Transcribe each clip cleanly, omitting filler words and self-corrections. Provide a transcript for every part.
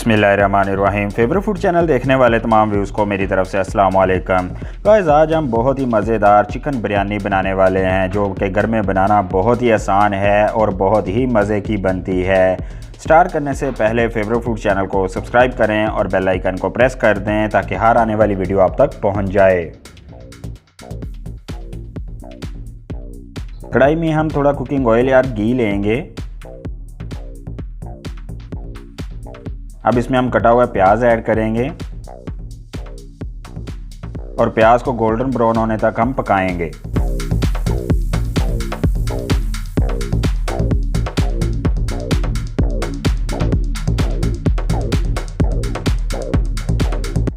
बिस्मिल्लाहिर्रहमानिर्रहीम। Favourite food channel देखने वाले तमाम व्यूज़ को मेरी तरफ से अस्सलाम वालेकुम। गाइस, आज हम बहुत ही मज़ेदार चिकन बिरयानी बनाने वाले हैं जो कि घर में बनाना बहुत ही आसान है और बहुत ही मज़े की बनती है। स्टार्ट करने से पहले फेवरेट फूड चैनल को सब्सक्राइब करें और बेल आइकन को प्रेस कर दें ताकि हर आने वाली वीडियो आप तक पहुँच जाए। कढ़ाई में हम थोड़ा कुकिंग ऑयल या घी लेंगे। अब इसमें हम कटा हुआ प्याज ऐड करेंगे और प्याज को गोल्डन ब्राउन होने तक हम पकाएंगे।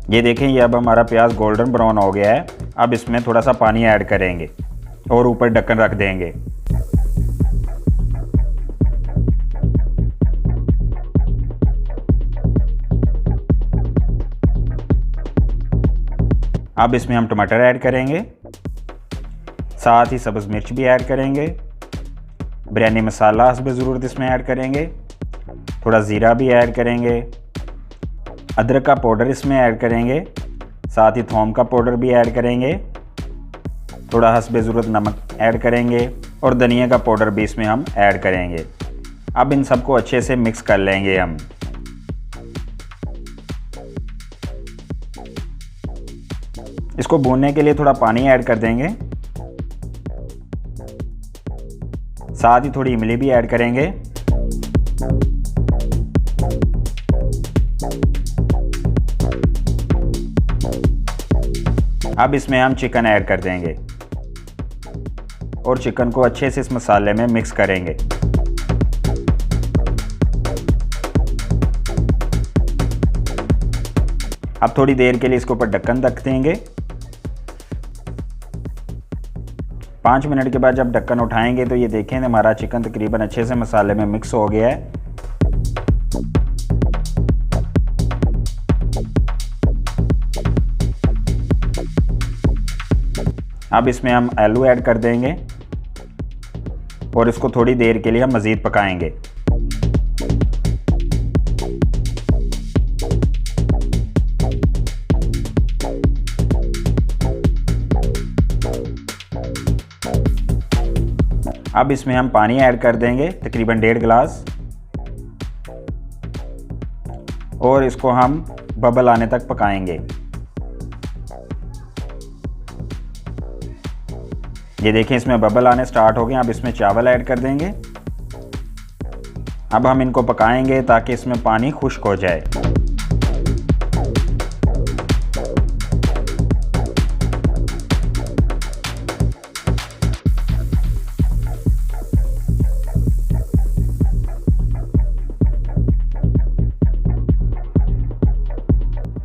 ये देखें, ये अब हमारा प्याज गोल्डन ब्राउन हो गया है। अब इसमें थोड़ा सा पानी ऐड करेंगे और ऊपर ढक्कन रख देंगे। अब इसमें हम टमाटर ऐड करेंगे, साथ ही सब्ज़ मिर्च भी ऐड करेंगे। बिरयानी मसाला हस्ब ज़रूरत इसमें ऐड करेंगे। थोड़ा ज़ीरा भी ऐड करेंगे। अदरक का पाउडर इसमें ऐड करेंगे। साथ ही थोम का पाउडर भी ऐड करेंगे। थोड़ा हस्ब ज़रूरत नमक ऐड करेंगे और धनिया का पाउडर भी इसमें हम ऐड करेंगे। अब इन सबको अच्छे से मिक्स कर लेंगे हम। इसको भूनने के लिए थोड़ा पानी ऐड कर देंगे। साथ ही थोड़ी इमली भी ऐड करेंगे। अब इसमें हम चिकन ऐड कर देंगे और चिकन को अच्छे से इस मसाले में मिक्स करेंगे। अब थोड़ी देर के लिए इसके ऊपर ढक्कन रख देंगे। 5 मिनट के बाद जब ढक्कन उठाएंगे तो ये देखें हमारा चिकन तकरीबन अच्छे से मसाले में मिक्स हो गया है। अब इसमें हम आलू ऐड कर देंगे और इसको थोड़ी देर के लिए हम मज़ीद पकाएंगे। अब इसमें हम पानी ऐड कर देंगे, तकरीबन 1.5 गिलास, और इसको हम बबल आने तक पकाएंगे। ये देखें, इसमें बबल आने स्टार्ट हो गए। अब इसमें चावल ऐड कर देंगे। अब हम इनको पकाएंगे ताकि इसमें पानी खुश्क हो जाए।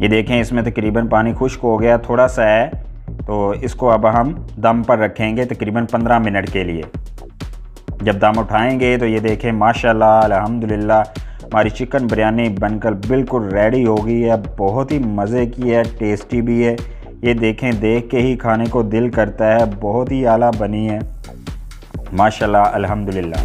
ये देखें, इसमें तकरीबन पानी खुश्क हो गया, थोड़ा सा है, तो इसको अब हम दम पर रखेंगे तकरीबन 15 मिनट के लिए। जब दम उठाएंगे तो ये देखें माशाल्लाह अल्हम्दुलिल्लाह हमारी चिकन बिरयानी बनकर बिल्कुल रेडी हो गई है। बहुत ही मज़े की है, टेस्टी भी है। ये देखें, देख के ही खाने को दिल करता है। बहुत ही आला बनी है माशाल्लाह अल्हम्दुलिल्लाह।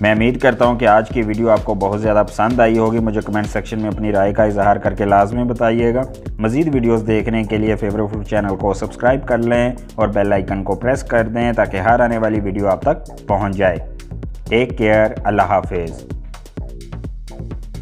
मैं उम्मीद करता हूं कि आज की वीडियो आपको बहुत ज़्यादा पसंद आई होगी। मुझे कमेंट सेक्शन में अपनी राय का इजहार करके लाजमी बताइएगा। मज़ीद वीडियोस देखने के लिए फेवरेट फूड चैनल को सब्सक्राइब कर लें और बेल आइकन को प्रेस कर दें ताकि हर आने वाली वीडियो आप तक पहुंच जाए। टेक केयर, अल्लाह हाफिज़।